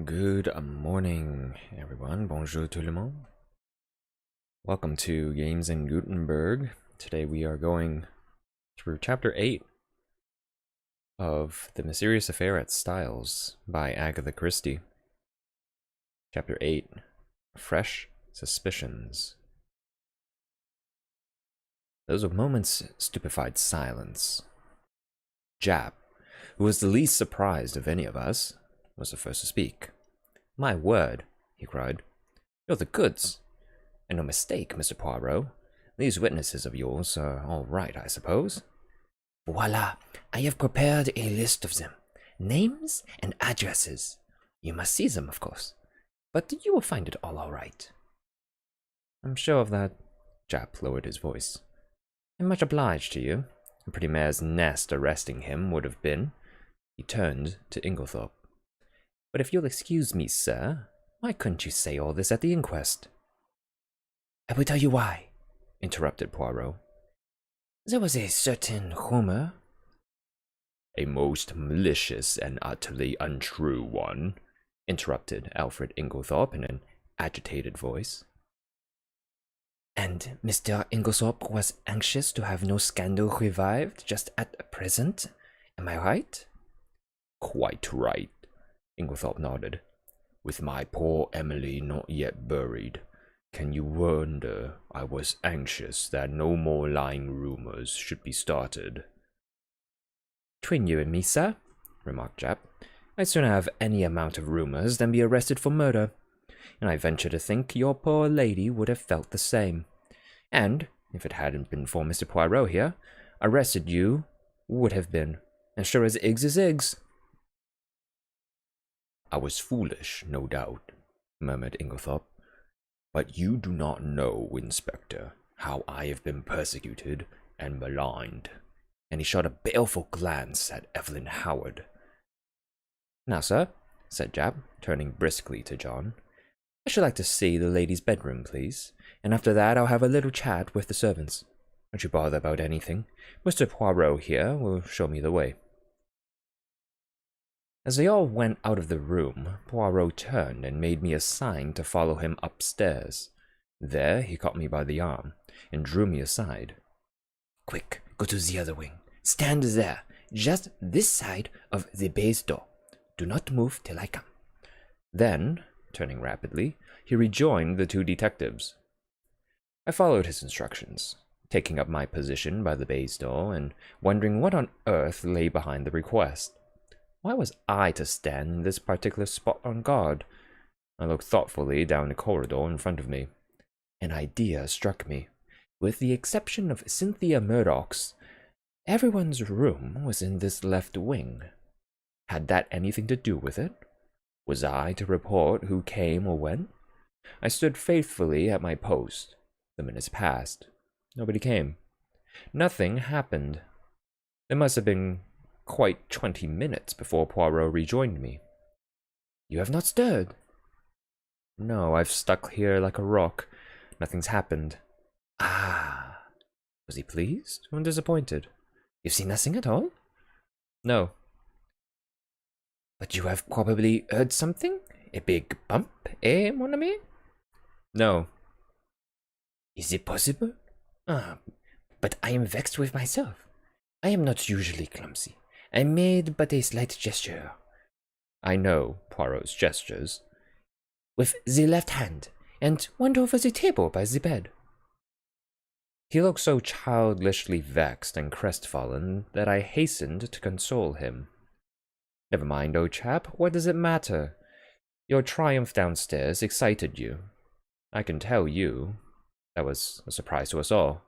Good morning, everyone. Bonjour tout le monde. Welcome to Games in Gutenberg. Today we are going through Chapter 8 of The Mysterious Affair at Styles by Agatha Christie. Chapter 8, Fresh Suspicions. There was a moment's stupefied silence. Jap, who was the least surprised of any of us, was the first to speak. "My word," he cried. "You're the goods. And no mistake, Mr. Poirot. These witnesses of yours are all right, I suppose?" "Voila! I have prepared a list of them. Names and addresses. You must see them, of course. But you will find it all right." "I'm sure of that." Jap lowered his voice. "I'm much obliged to you. A pretty mare's nest arresting him would have been." He turned to Inglethorpe. "But if you'll excuse me, sir, why couldn't you say all this at the inquest?" "I will tell you why," interrupted Poirot. "There was a certain rumor—" "A most malicious and utterly untrue one," interrupted Alfred Inglethorpe in an agitated voice. "And Mr. Inglethorpe was anxious to have no scandal revived just at present. Am I right?" "Quite right," Inglethorpe nodded. "With my poor Emily not yet buried, can you wonder I was anxious that no more lying rumors should be started?" "Between you and me, sir," remarked Jap, "I'd sooner have any amount of rumors than be arrested for murder. And I venture to think your poor lady would have felt the same. And, if it hadn't been for Mr. Poirot here, arrested you would have been. As sure as eggs is eggs." "I was foolish, no doubt," murmured Inglethorpe. "But you do not know, Inspector, how I have been persecuted and maligned." And he shot a baleful glance at Evelyn Howard. "Now, sir," said Jap, turning briskly to John, "I should like to see the lady's bedroom, please, and after that I'll have a little chat with the servants. Don't you bother about anything. Mr. Poirot here will show me the way." As they all went out of the room, Poirot turned and made me a sign to follow him upstairs. There he caught me by the arm and drew me aside. "Quick, go to the other wing. Stand there, just this side of the baize door. Do not move till I come." Then, turning rapidly, he rejoined the two detectives. I followed his instructions, taking up my position by the baize door and wondering what on earth lay behind the request. Why was I to stand in this particular spot on guard? I looked thoughtfully down the corridor in front of me. An idea struck me. With the exception of Cynthia Murdoch's, everyone's room was in this left wing. Had that anything to do with it? Was I to report who came or went? I stood faithfully at my post. The minutes passed. Nobody came. Nothing happened. There must have been quite 20 minutes before Poirot rejoined me. "You have not stirred." "No, I've stuck here like a rock. Nothing's happened." "Ah." Was he pleased or disappointed? "You've seen nothing at all?" "No." "But you have probably heard something? A big bump, eh, mon ami?" "No." "Is it possible? But I am vexed with myself. I am not usually clumsy. I made but a slight gesture." "I know Poirot's gestures." "With the left hand, and went over the table by the bed." He looked so childishly vexed and crestfallen that I hastened to console him. "Never mind, old chap, what does it matter? Your triumph downstairs excited you. I can tell you. That was a surprise to us all.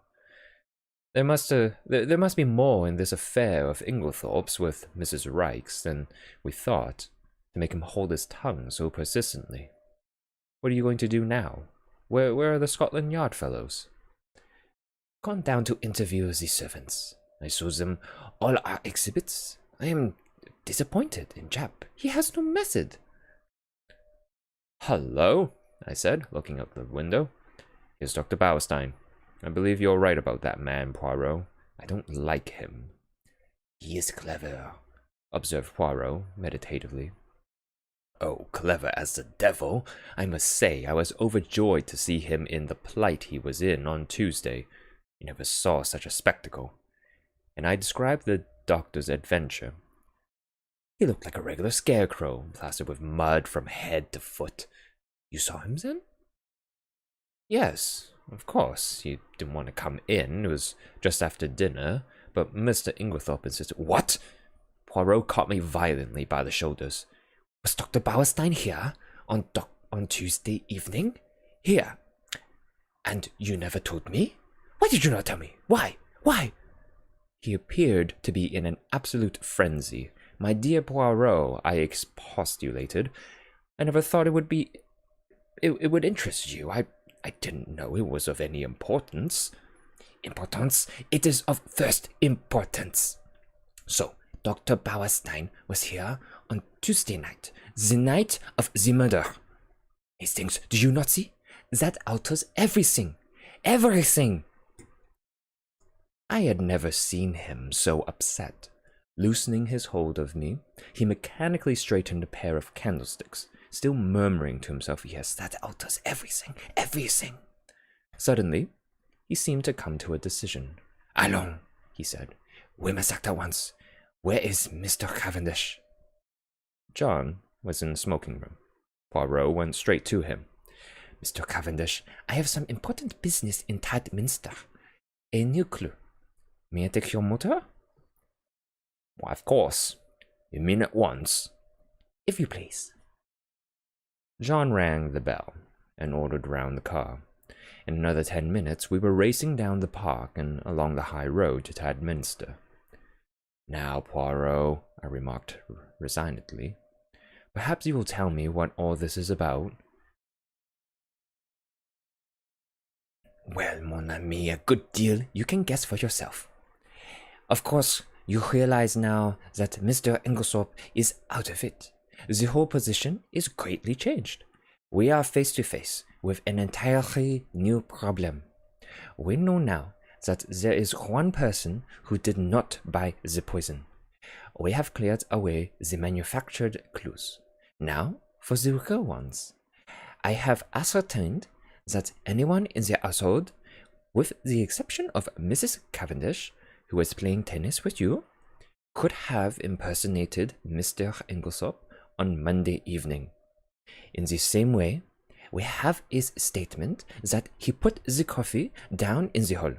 There must be more in this affair of Inglethorpe's with Mrs. Rykes than we thought, to make him hold his tongue so persistently. What are you going to do now? Where are the Scotland Yard fellows?" "Gone down to interview the servants. I saw them all our exhibits. I am disappointed in Jap. He has no method." "Hello," I said, looking out the window. "Here's Dr. Bauerstein. I believe you're right about that man, Poirot. I don't like him." "He is clever," observed Poirot meditatively. Oh, clever as the devil! I must say I was overjoyed to see him in the plight he was in on Tuesday. You never saw such a spectacle. And I described the doctor's adventure. He looked like a regular scarecrow, plastered with mud from head to foot. You saw him then? Yes, of course. He didn't want to come in. It was just after dinner, but Mr. Inglethorpe insisted. What? Poirot caught me violently by the shoulders. Was Dr. Bauerstein here on Tuesday evening? Here. And you never told me? Why did you not tell me? Why? Why? He appeared to be in an absolute frenzy. My dear Poirot, I expostulated. I never thought it would interest you. I didn't know it was of any importance. Importance? It is of first importance. So, Dr. Bauerstein was here on Tuesday night, the night of the murder. Hastings, do you not see? That alters everything. Everything! I had never seen him so upset. Loosening his hold of me, he mechanically straightened a pair of candlesticks, still murmuring to himself, yes, that alters everything, everything. Suddenly, he seemed to come to a decision. Allons, he said. We must act at once. Where is Mr. Cavendish? John was in the smoking room. Poirot went straight to him. Mr. Cavendish, I have some important business in Tadminster. A new clue. May I take your motor? Why, of course. You mean at once? If you please. John rang the bell and ordered round the car. In another 10 minutes, we were racing down the park and along the high road to Tadminster. Now, Poirot, I remarked resignedly, perhaps you will tell me what all this is about? Well, mon ami, a good deal you can guess for yourself. Of course, you realize now that Mr. Inglethorpe is out of it. The whole position is greatly changed. We are face to face with an entirely new problem. We know now that there is one person who did not buy the poison. We have cleared away the manufactured clues. Now for the real ones. I have ascertained that anyone in the household, with the exception of Mrs. Cavendish, who was playing tennis with you, could have impersonated Mr. Inglethorpe on Monday evening. In the same way, we have his statement that he put the coffee down in the hall.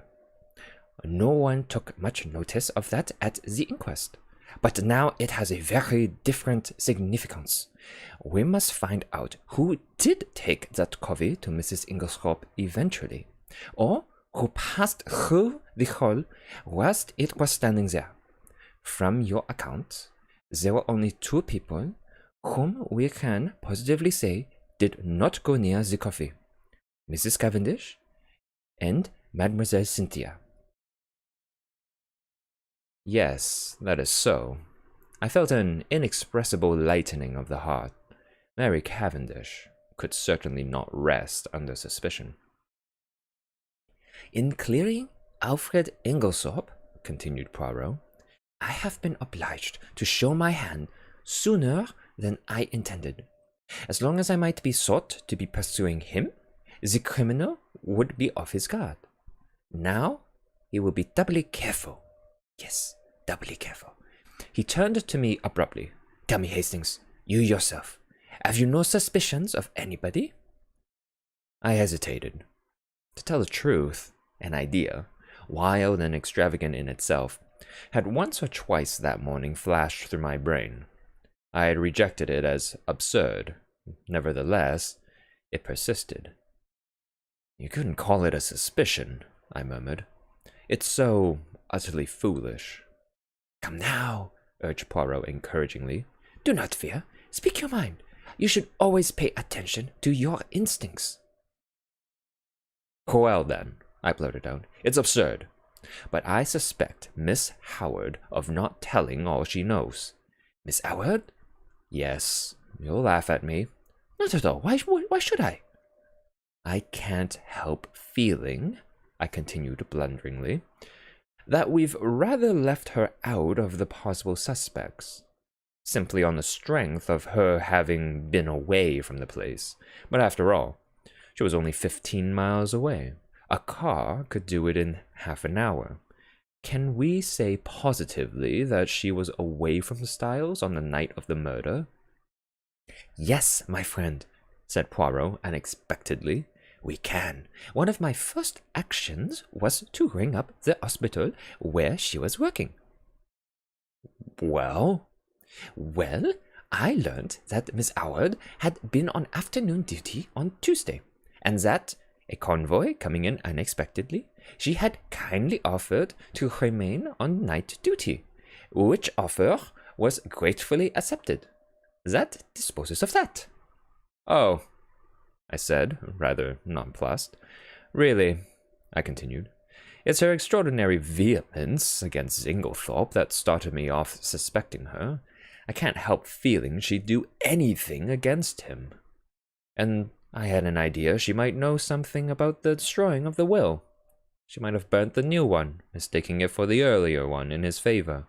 No one took much notice of that at the inquest, but now it has a very different significance. We must find out who did take that coffee to Mrs. Inglethorpe eventually, or who passed through the hall whilst it was standing there. From your account, there were only two people whom we can positively say did not go near the coffee. Mrs. Cavendish and Mademoiselle Cynthia. Yes, that is so. I felt an inexpressible lightening of the heart. Mary Cavendish could certainly not rest under suspicion. In clearing Alfred Inglethorpe, continued Poirot, I have been obliged to show my hand sooner than I intended. As long as I might be thought to be pursuing him, the criminal would be off his guard. Now he will be doubly careful. Yes, doubly careful. He turned to me abruptly. Tell me, Hastings, you yourself, have you no suspicions of anybody? I hesitated. To tell the truth, an idea, wild and extravagant in itself, had once or twice that morning flashed through my brain. I had rejected it as absurd. Nevertheless, it persisted. You couldn't call it a suspicion, I murmured. It's so utterly foolish. Come now, urged Poirot encouragingly. Do not fear. Speak your mind. You should always pay attention to your instincts. Well then, I blurted out, it's absurd. But I suspect Miss Howard of not telling all she knows. Miss Howard? Yes. You'll laugh at me. Not at all. Why should I? I can't help feeling, I continued blunderingly, that we've rather left her out of the possible suspects. simply on the strength of her having been away from the place. But after all, she was only 15 miles away. A car could do it in half an hour. Can we say positively that she was away from the Styles on the night of the murder? Yes, my friend, said Poirot unexpectedly. We can. One of my first actions was to ring up the hospital where she was working. Well? Well, I learned that Miss Howard had been on afternoon duty on Tuesday, and that, a convoy coming in unexpectedly, she had kindly offered to remain on night duty, which offer was gratefully accepted. That disposes of that. Oh, I said, rather nonplussed. Really, I continued, it's her extraordinary vehemence against Inglethorpe that started me off suspecting her. I can't help feeling she'd do anything against him. And I had an idea she might know something about the destroying of the will. She might have burnt the new one, mistaking it for the earlier one in his favor.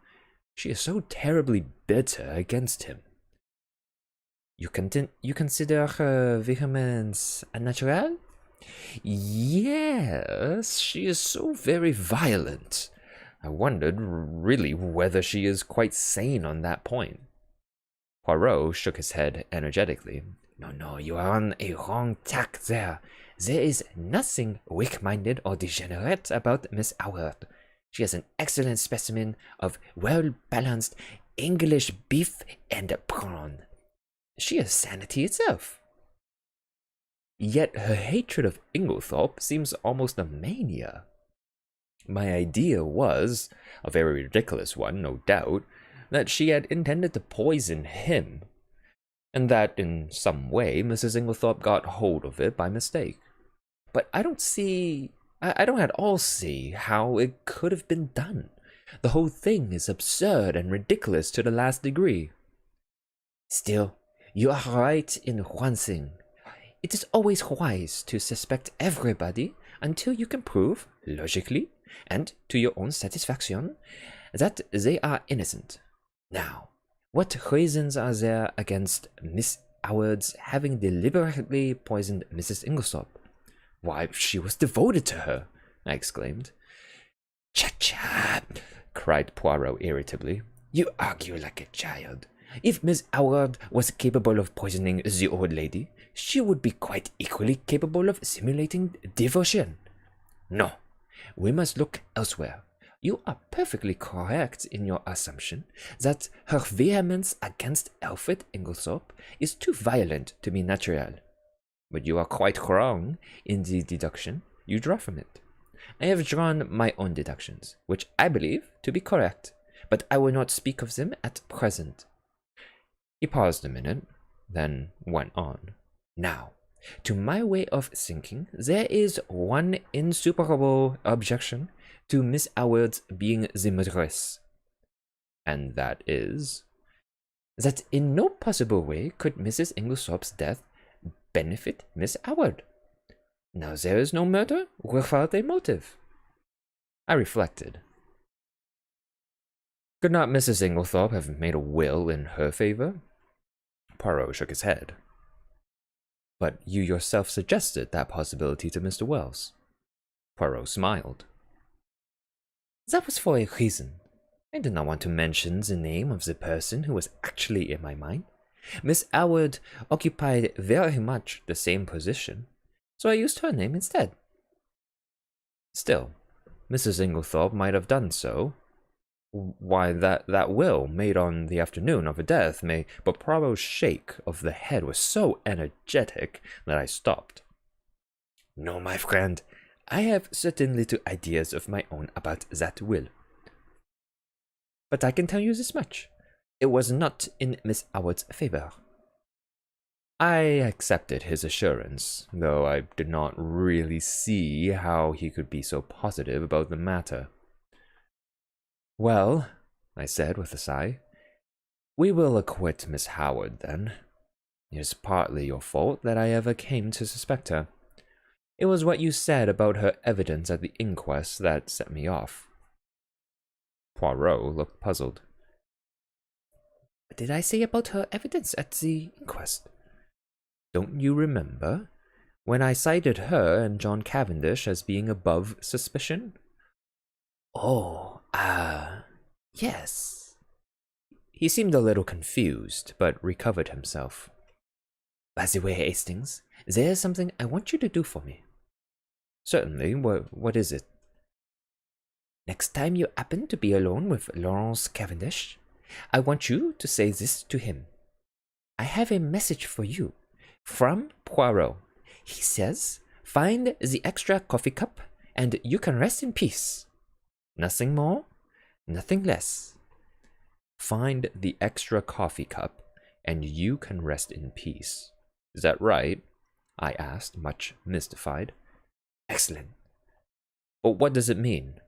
She is so terribly bitter against him. You consider her vehemence unnatural? Yes, she is so very violent. I wondered really whether she is quite sane on that point. Poirot shook his head energetically. No, you are on a wrong tack there. There is nothing weak-minded or degenerate about Miss Howard. She is an excellent specimen of well-balanced English beef and brawn. She is sanity itself. Yet her hatred of Inglethorpe seems almost a mania. My idea was, a very ridiculous one, no doubt, that she had intended to poison him, and that in some way Mrs. Inglethorpe got hold of it by mistake. But I don't at all see how it could have been done. The whole thing is absurd and ridiculous to the last degree. Still, you are right in one thing. It is always wise to suspect everybody until you can prove, logically, and to your own satisfaction, that they are innocent. Now, what reasons are there against Miss Howard's having deliberately poisoned Mrs. Inglethorpe? Why, she was devoted to her, I exclaimed. Cha-cha, cried Poirot irritably. You argue like a child. If Miss Howard was capable of poisoning the old lady, she would be quite equally capable of simulating devotion. No, we must look elsewhere. You are perfectly correct in your assumption that her vehemence against Alfred Inglethorpe is too violent to be natural. But you are quite wrong in the deduction you draw from it. I have drawn my own deductions, which I believe to be correct, but I will not speak of them at present. He paused a minute, then went on. Now, to my way of thinking, there is one insuperable objection to Miss Howard's being the murderess. And that is? That in no possible way could Mrs. Inglethorpe's death benefit Miss Howard. Now there is no murder without a motive. I reflected. Could not Mrs. Inglethorpe have made a will in her favor? Poirot shook his head. But you yourself suggested that possibility to Mr. Wells. Poirot smiled. That was for a reason. I did not want to mention the name of the person who was actually in my mind. Miss Howard occupied very much the same position, so I used her name instead. Still, Mrs. Inglethorpe might have done so. Why, that will, made on the afternoon of her death, may... But Poirot's shake of the head was so energetic that I stopped. No, my friend, I have certain little ideas of my own about that will. But I can tell you this much. It was not in Miss Howard's favor. I accepted his assurance, though I did not really see how he could be so positive about the matter. Well, I said with a sigh, we will acquit Miss Howard, then. It is partly your fault that I ever came to suspect her. It was what you said about her evidence at the inquest that set me off. Poirot looked puzzled. What did I say about her evidence at the inquest? Don't you remember when I cited her and John Cavendish as being above suspicion? Oh, yes. He seemed a little confused, but recovered himself. By the way, Hastings, there's something I want you to do for me. Certainly. What is it? Next time you happen to be alone with Lawrence Cavendish, I want you to say this to him. I have a message for you from Poirot. He says, find the extra coffee cup and you can rest in peace. Nothing more, nothing less. Find the extra coffee cup and you can rest in peace. Is that right? I asked, much mystified. Excellent. But what does it mean?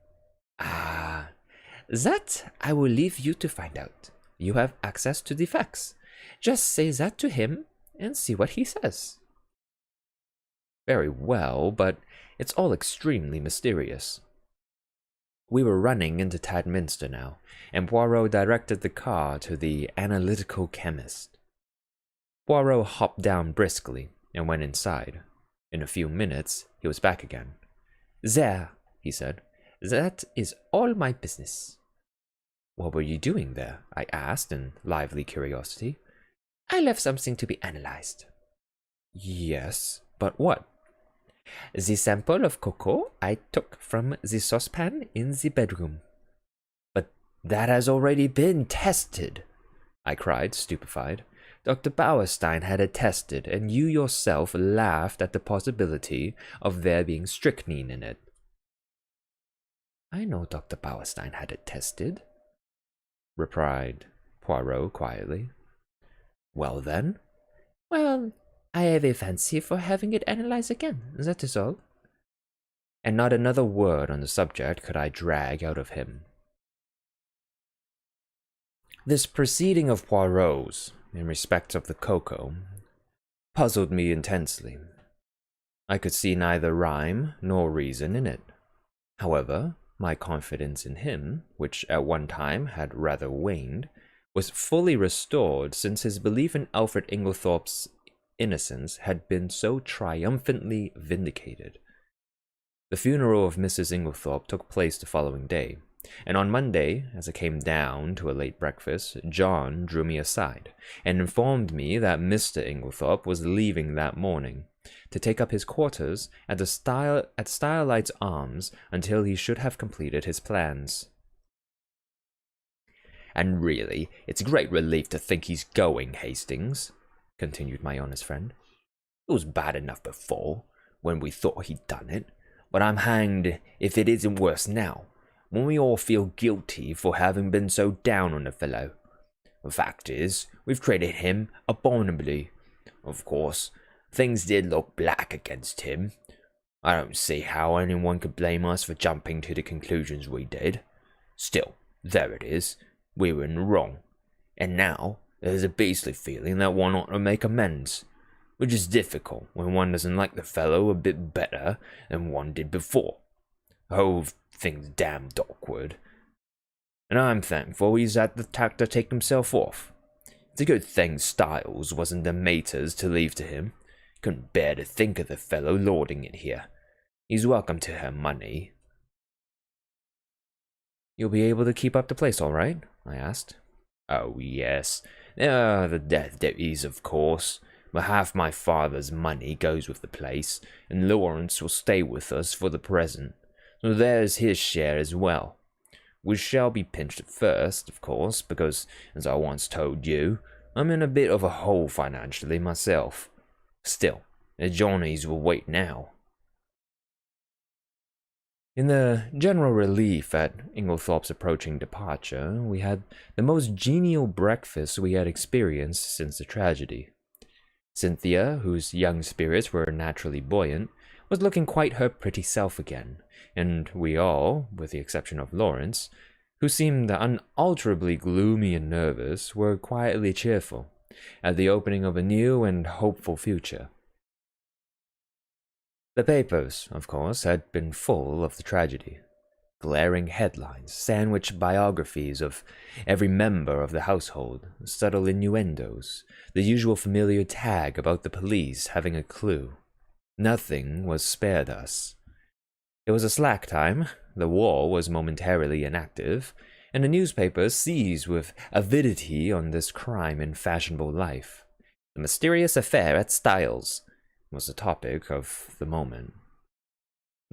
That I will leave you to find out. You have access to the facts. Just say that to him and see what he says. Very well, but it's all extremely mysterious. We were running into Tadminster now, and Poirot directed the car to the analytical chemist. Poirot hopped down briskly and went inside. In a few minutes, he was back again. There, he said. That is all my business. What were you doing there? I asked in lively curiosity. I left something to be analyzed. Yes, but what? The sample of cocoa I took from the saucepan in the bedroom. But that has already been tested, I cried, stupefied. Dr. Bauerstein had it tested, and you yourself laughed at the possibility of there being strychnine in it. I know Dr. Bauerstein had it tested, replied Poirot quietly. Well then? Well, I have a fancy for having it analyzed again, that is all. And not another word on the subject could I drag out of him. This proceeding of Poirot's, in respect of the cocoa, puzzled me intensely. I could see neither rhyme nor reason in it. However, my confidence in him, which at one time had rather waned, was fully restored since his belief in Alfred Inglethorpe's innocence had been so triumphantly vindicated. The funeral of Mrs. Inglethorpe took place the following day, and on Monday, as I came down to a late breakfast, John drew me aside and informed me that Mr. Inglethorpe was leaving that morning to take up his quarters at Stylites Arms until he should have completed his plans. And really, it's a great relief to think he's going, Hastings, continued my honest friend. It was bad enough before, when we thought he'd done it, but I'm hanged if it isn't worse now, when we all feel guilty for having been so down on the fellow. The fact is, we've treated him abominably. Of course, things did look black against him. I don't see how anyone could blame us for jumping to the conclusions we did. Still, there it is. We were in the wrong. And now, there's a beastly feeling that one ought to make amends, which is difficult when one doesn't like the fellow a bit better than one did before. The whole thing's damned awkward. And I'm thankful he's had the tact to take himself off. It's a good thing Styles wasn't the maters to leave to him. Couldn't bear to think of the fellow lording it here. He's welcome to her money. You'll be able to keep up the place all right? I asked. Oh, yes. There are the death duties, of course, but half my father's money goes with the place, and Lawrence will stay with us for the present, so there's his share as well. We shall be pinched at first, of course, because, as I once told you, I'm in a bit of a hole financially myself. Still, the Johnnies will wait now. In the general relief at Inglethorpe's approaching departure, we had the most genial breakfast we had experienced since the tragedy. Cynthia, whose young spirits were naturally buoyant, was looking quite her pretty self again, and we all, with the exception of Lawrence, who seemed unalterably gloomy and nervous, were quietly cheerful at the opening of a new and hopeful future. The papers, of course, had been full of the tragedy. Glaring headlines sandwich biographies of every member of the household, subtle innuendos, the usual familiar tag about the police having a clue. Nothing was spared us. It was a slack time, the war was momentarily inactive, and the newspapers seized with avidity on this crime in fashionable life. The mysterious affair at Styles was the topic of the moment.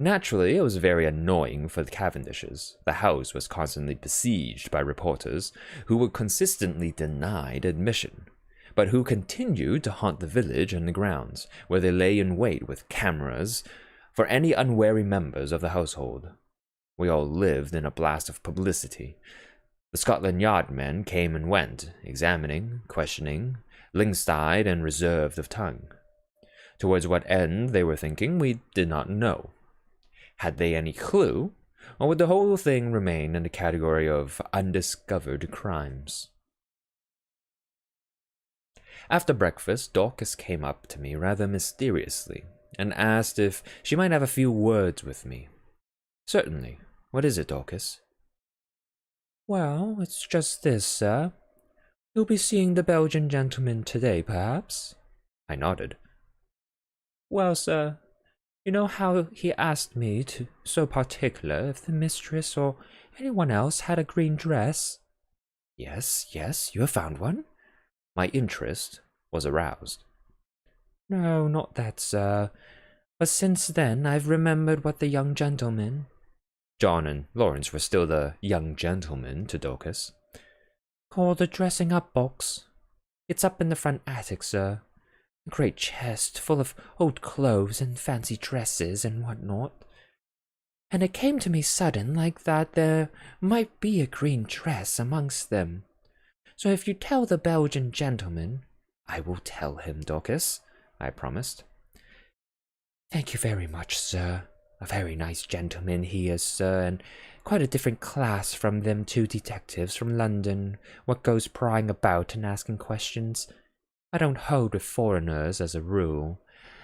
Naturally, it was very annoying for the Cavendishes. The house was constantly besieged by reporters who were consistently denied admission, but who continued to haunt the village and the grounds, where they lay in wait with cameras for any unwary members of the household. We all lived in a blast of publicity. The Scotland Yard men came and went, examining, questioning, lynx-eyed and reserved of tongue. Towards what end they were thinking, we did not know. Had they any clue, or would the whole thing remain in the category of undiscovered crimes? After breakfast, Dorcas came up to me rather mysteriously and asked if she might have a few words with me. Certainly. What is it, Dorcas? Well, it's just this, sir. You'll be seeing the Belgian gentleman today, perhaps? I nodded. Well, sir, you know how he asked me to so particular if the mistress or anyone else had a green dress? Yes, you have found one? My interest was aroused. No, not that, sir. But since then I've remembered what the young gentleman— John and Lawrence were still the young gentlemen to Dorcas— called the dressing-up box. It's up in the front attic, sir. A great chest full of old clothes and fancy dresses and what not. And it came to me sudden like that there might be a green dress amongst them. So if you tell the Belgian gentleman— I will tell him, Dorcas, I promised. Thank you very much, sir. A very nice gentleman he is, sir, and quite a different class from them two detectives from London what goes prying about and asking questions. I don't hold with foreigners as a rule,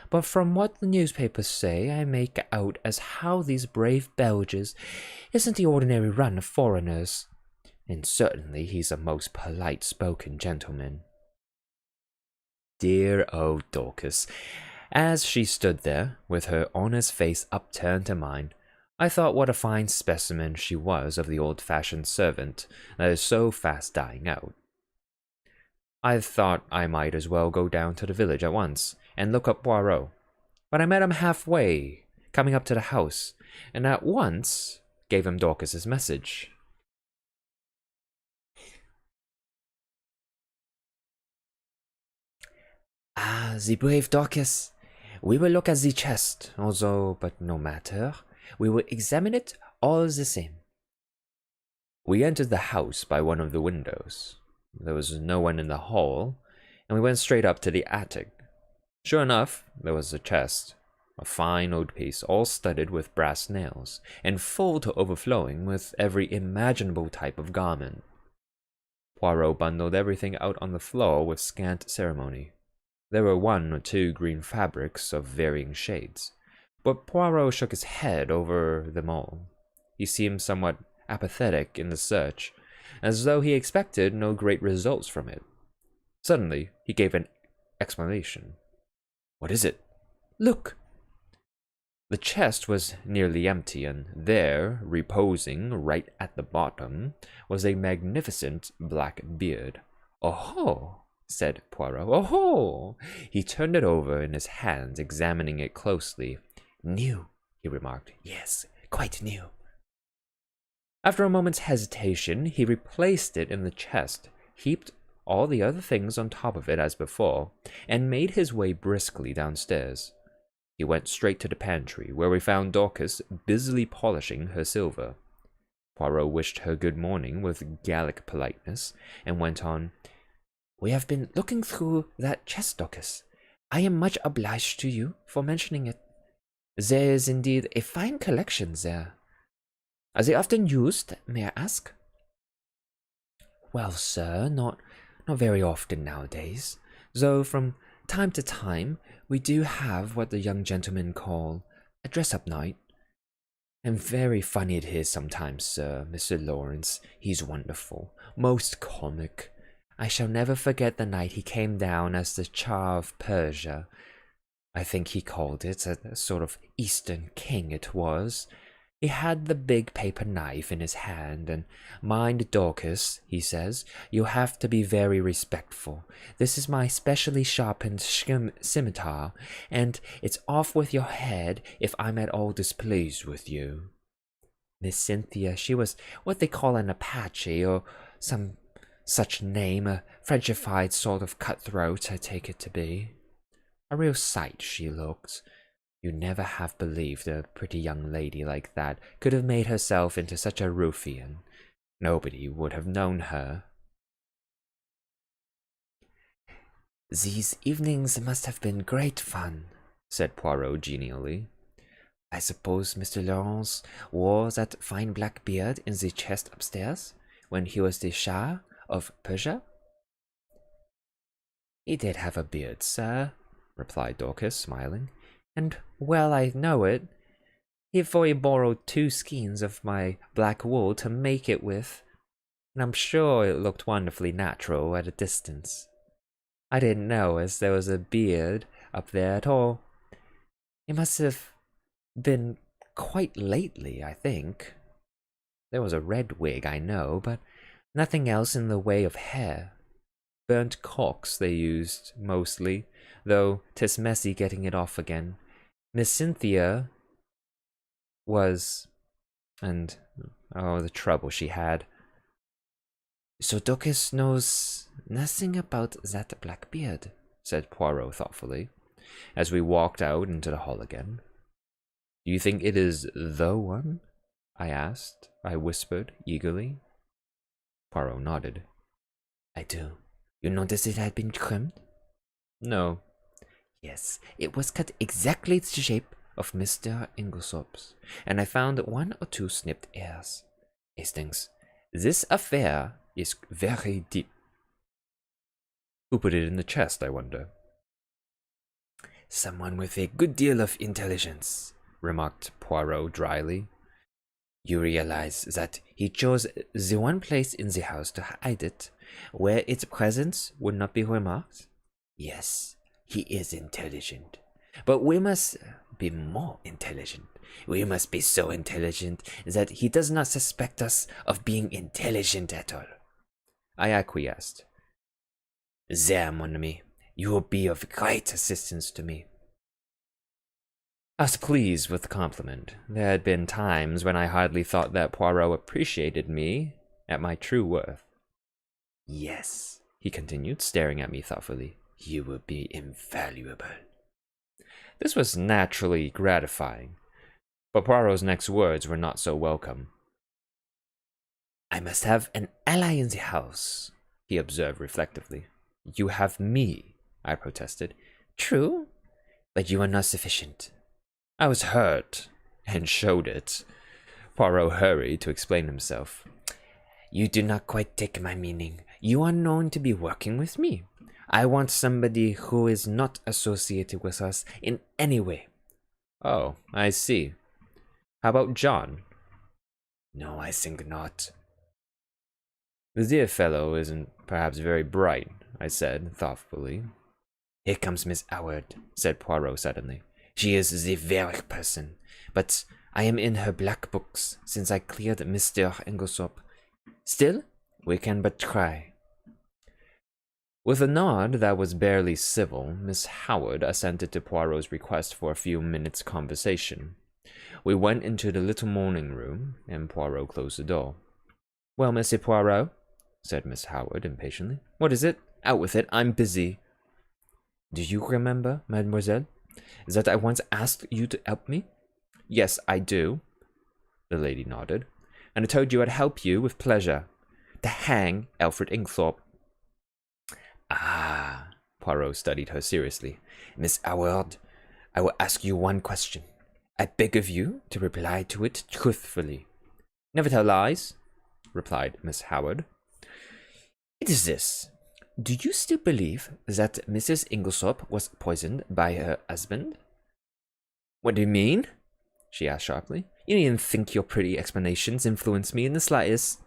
but from what the newspapers say I make out as how these brave Belgians isn't the ordinary run of foreigners, and certainly he's a most polite-spoken gentleman. Dear old Dorcas. As she stood there, with her honest face upturned to mine, I thought what a fine specimen she was of the old-fashioned servant that is so fast dying out. I thought I might as well go down to the village at once and look up Poirot, but I met him halfway, coming up to the house, and at once gave him Dorcas's message. Ah, the brave Dorcas! We will look at the chest, although, but no matter, we will examine it all the same. We entered the house by one of the windows. There was no one in the hall, and we went straight up to the attic. Sure enough, there was a chest, a fine old piece, all studded with brass nails, and full to overflowing with every imaginable type of garment. Poirot bundled everything out on the floor with scant ceremony. There were one or two green fabrics of varying shades, but Poirot shook his head over them all. He seemed somewhat apathetic in the search, as though he expected no great results from it. Suddenly, he gave an exclamation. "What is it?" "Look!" The chest was nearly empty, and there, reposing right at the bottom, was a magnificent black beard. "Oh-ho!" said Poirot. "Oh-ho!" He turned it over in his hands, examining it closely. "New," he remarked. "Yes, quite new." After a moment's hesitation, he replaced it in the chest, heaped all the other things on top of it as before, and made his way briskly downstairs. He went straight to the pantry, where we found Dorcas busily polishing her silver. Poirot wished her good morning with Gallic politeness, and went on, "We have been looking through that chest, Dorcas. I am much obliged to you for mentioning it. There is indeed a fine collection there. Are they often used, may I ask?" "Well, sir, not very often nowadays, though from time to time we do have what the young gentlemen call a dress-up night. And very funny it is sometimes, sir, Mr. Lawrence. He's wonderful, most comic. I shall never forget the night he came down as the Tsar of Persia. I think he called it, a sort of Eastern king it was. He had the big paper knife in his hand, and mind, Dorcas, he says, you have to be very respectful. This is my specially sharpened scimitar, and it's off with your head if I'm at all displeased with you. Miss Cynthia, she was what they call an Apache, or some such name, a Frenchified sort of cutthroat, I take it to be. A real sight she looked. You'd never have believed a pretty young lady like that could have made herself into such a ruffian. Nobody would have known her. These evenings must have been great fun, said Poirot genially. I suppose Mr. Lawrence wore that fine black beard in the chest upstairs when he was the Shah of Persia? He did have a beard, sir, replied Dorcas, smiling, and well I know it, for he borrowed 2 skeins of my black wool to make it with, and I'm sure it looked wonderfully natural at a distance. I didn't know as there was a beard up there at all. It must have been quite lately, I think. There was a red wig, I know, but nothing else in the way of hair. Burnt corks they used, mostly, though 'tis messy getting it off again. Miss Cynthia was, and oh, the trouble she had. So Dorcas knows nothing about that black beard, said Poirot thoughtfully, as we walked out into the hall again. Do you think it is the one? I asked. I whispered eagerly. Poirot nodded. I do. You noticed it had been trimmed? No. Yes, it was cut exactly the shape of Mr. Inglesop's, and I found 1 or 2 snipped hairs. Hastings, this affair is very deep. Who put it in the chest, I wonder? Someone with a good deal of intelligence, remarked Poirot dryly. You realize that he chose the one place in the house to hide it, where its presence would not be remarked? Yes, he is intelligent. But we must be more intelligent. We must be so intelligent that he does not suspect us of being intelligent at all. I acquiesced. There, mon ami, you will be of great assistance to me. I was pleased with the compliment. There had been times when I hardly thought that Poirot appreciated me at my true worth. Yes, he continued, staring at me thoughtfully. You will be invaluable. This was naturally gratifying, but Poirot's next words were not so welcome. I must have an ally in the house, he observed reflectively. You have me, I protested. True, but you are not sufficient. I was hurt, and showed it. Poirot hurried to explain himself. You do not quite take my meaning. You are known to be working with me. I want somebody who is not associated with us in any way. Oh, I see. How about John? No, I think not. The dear fellow isn't perhaps very bright, I said thoughtfully. Here comes Miss Howard, said Poirot suddenly. She is the very person, but I am in her black books since I cleared Mr. Inglesop. Still, we can but try. With a nod that was barely civil, Miss Howard assented to Poirot's request for a few minutes' conversation. We went into the little morning room, and Poirot closed the door. Well, Monsieur Poirot, said Miss Howard impatiently. What is it? Out with it. I'm busy. Do you remember, mademoiselle, that I once asked you to help me? Yes, I do. The lady nodded. And I told you I'd help you with pleasure. To hang Alfred Inglethorpe. Ah, Poirot studied her seriously. Miss Howard, I will ask you one question. I beg of you to reply to it truthfully. Never tell lies, replied Miss Howard. It is this. Do you still believe that Mrs. Inglesop was poisoned by her husband? What do you mean? she asked sharply. "You needn't think your pretty explanations influenced me in the slightest.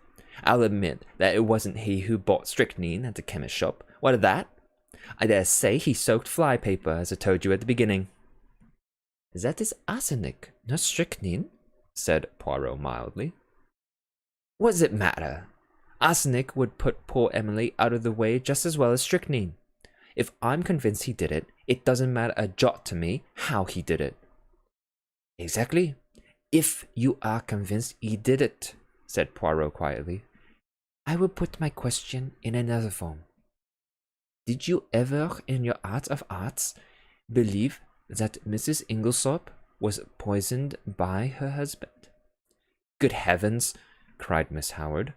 I'll admit that it wasn't he who bought strychnine at the chemist's shop. What of that? I dare say he soaked flypaper, as I told you at the beginning." "That is arsenic, not strychnine," said Poirot mildly. "What does it matter? Arsenic would put poor Emily out of the way just as well as strychnine. If I'm convinced he did it, it doesn't matter a jot to me how he did it." "Exactly. If you are convinced he did it," said Poirot quietly, "I will put my question in another form. Did you ever, in your art of arts, believe that Mrs. Inglesop was poisoned by her husband?" "Good heavens!" cried Miss Howard.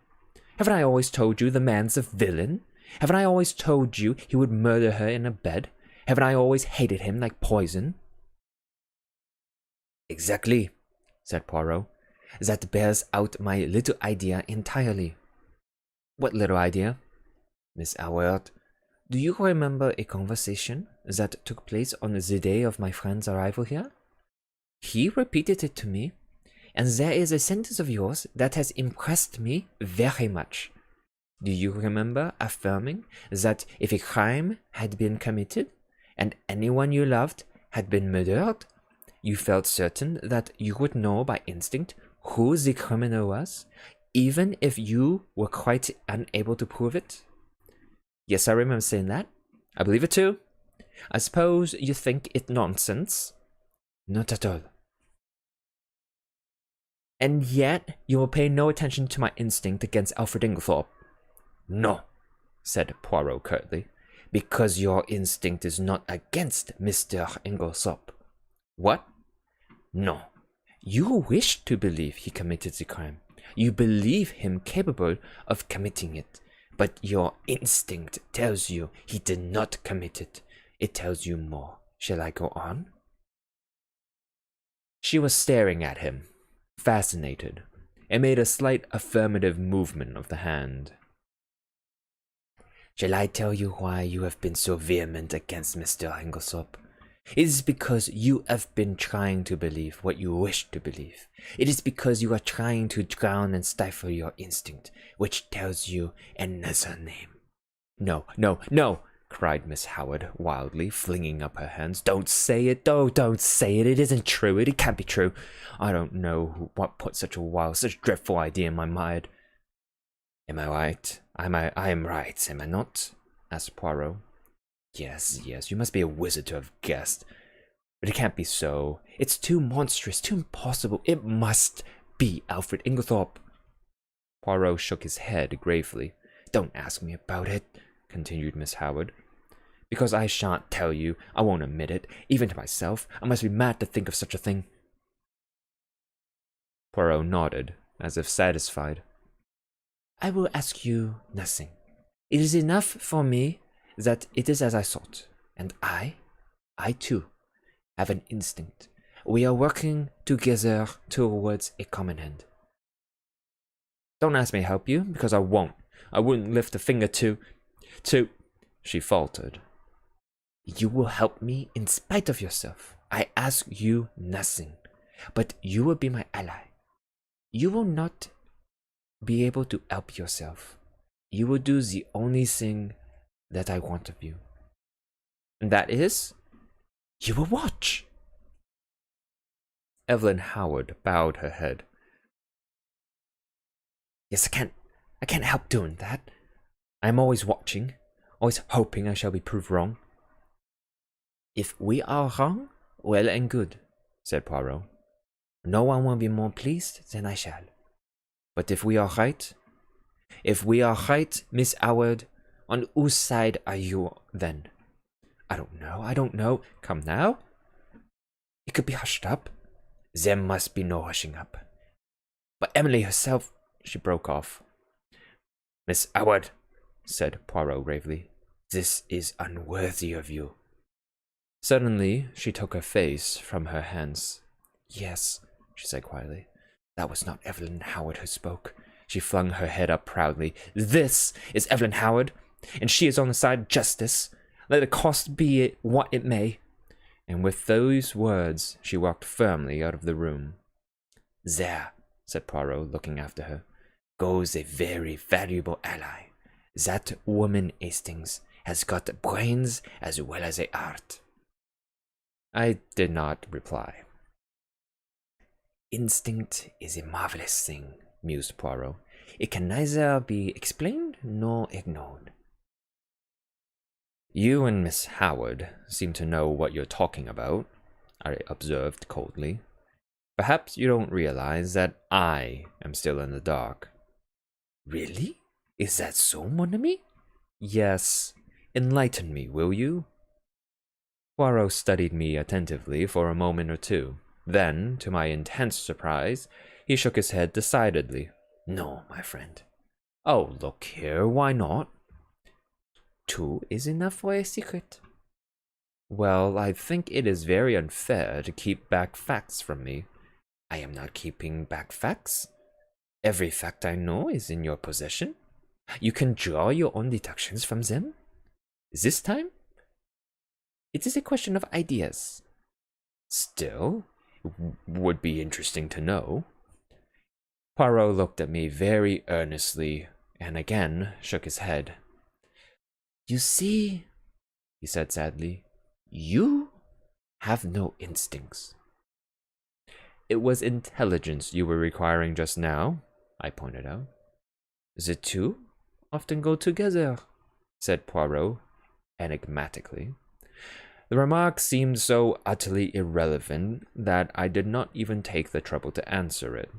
"Haven't I always told you the man's a villain? Haven't I always told you he would murder her in a bed? Haven't I always hated him like poison?" "Exactly," said Poirot. "That bears out my little idea entirely." "What little idea?" "Miss Howard, do you remember a conversation that took place on the day of my friend's arrival here? He repeated it to me, and there is a sentence of yours that has impressed me very much. Do you remember affirming that if a crime had been committed, and anyone you loved had been murdered, you felt certain that you would know by instinct who the criminal was, even if you were quite unable to prove it?" "Yes, I remember saying that. I believe it too. I suppose you think it nonsense?" "Not at all." "And yet you will pay no attention to my instinct against Alfred Inglethorpe?" "No," said Poirot curtly, "because your instinct is not against Mr. Inglethorpe." "What?" "No. You wish to believe he committed the crime. You believe him capable of committing it. But your instinct tells you he did not commit it. It tells you more. Shall I go on?" She was staring at him, fascinated, and made a slight affirmative movement of the hand. "Shall I tell you why you have been so vehement against Mr. Inglethorpe? It is because you have been trying to believe what you wish to believe. It is because you are trying to drown and stifle your instinct, which tells you another name." "No, no, no!" cried Miss Howard wildly, flinging up her hands. "Don't say it, don't say it. It isn't true. It can't be true. I don't know what put such a dreadful idea in my mind." "Am I right? I am right, am I not?" asked Poirot. Yes, you must be a wizard to have guessed. But it can't be so. It's too monstrous, too impossible. It must be Alfred Inglethorpe." Poirot shook his head gravely. "Don't ask me about it," continued Miss Howard. "Because I shan't tell you. I won't admit it, even to myself. I must be mad to think of such a thing." Poirot nodded, as if satisfied. "I will ask you nothing. It is enough for me that it is as I thought, and I too, have an instinct. We are working together towards a common end." "Don't ask me to help you, because I won't. I wouldn't lift a finger to... She faltered. "You will help me in spite of yourself. I ask you nothing, but you will be my ally. You will not be able to help yourself. You will do the only thing that I want of you." "And that is?" "You will watch." Evelyn Howard bowed her head. "Yes, I can't help doing that. I am always watching, always hoping I shall be proved wrong." "If we are wrong, well and good," said Poirot. "No one will be more pleased than I shall. But if we are right, Miss Howard, on whose side are you then?" I don't know. Come now. It could be hushed up." "There must be no hushing up." "But Emily herself..." She broke off. "Miss Howard," said Poirot gravely, "this is unworthy of you." Suddenly, she took her face from her hands. "Yes," she said quietly, "that was not Evelyn Howard who spoke." She flung her head up proudly. "This is Evelyn Howard, and she is on the side of justice. Let the cost be what it may." And with those words, she walked firmly out of the room. There, said Poirot, looking after her, goes a very valuable ally. That woman Hastings has got brains as well as a heart. I did not reply. Instinct is a marvelous thing, mused Poirot. It can neither be explained nor ignored. You and Miss Howard seem to know what you're talking about, I observed coldly. Perhaps you don't realize that I am still in the dark. Really? Is that so, mon ami? Yes. Enlighten me, will you? Poirot studied me attentively for a moment or two. Then, to my intense surprise, he shook his head decidedly. No, my friend. Oh, look here, why not? 2 is enough for a secret. Well, I think it is very unfair to keep back facts from me. I am not keeping back facts. Every fact I know is in your possession. You can draw your own deductions from them. This time, it is a question of ideas. Still, it would be interesting to know. Poirot looked at me very earnestly and again shook his head. You see, he said sadly, you have no instincts. It was intelligence you were requiring just now, I pointed out. The two often go together, said Poirot enigmatically. The remark seemed so utterly irrelevant that I did not even take the trouble to answer it.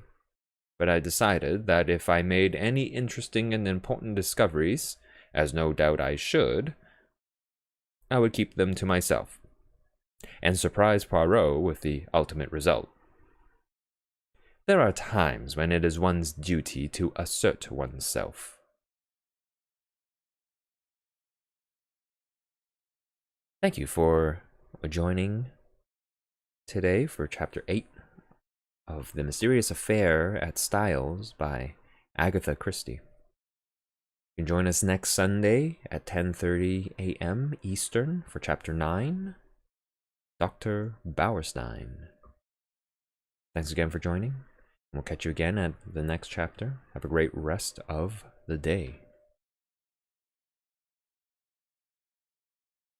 But I decided that if I made any interesting and important discoveries, as no doubt I should, I would keep them to myself, and surprise Poirot with the ultimate result. There are times when it is one's duty to assert oneself. Thank you for joining today for Chapter 8 of The Mysterious Affair at Styles by Agatha Christie. You can join us next Sunday at 10:30 a.m. Eastern for Chapter 9, Dr. Bauerstein. Thanks again for joining. We'll catch you again at the next chapter. Have a great rest of the day.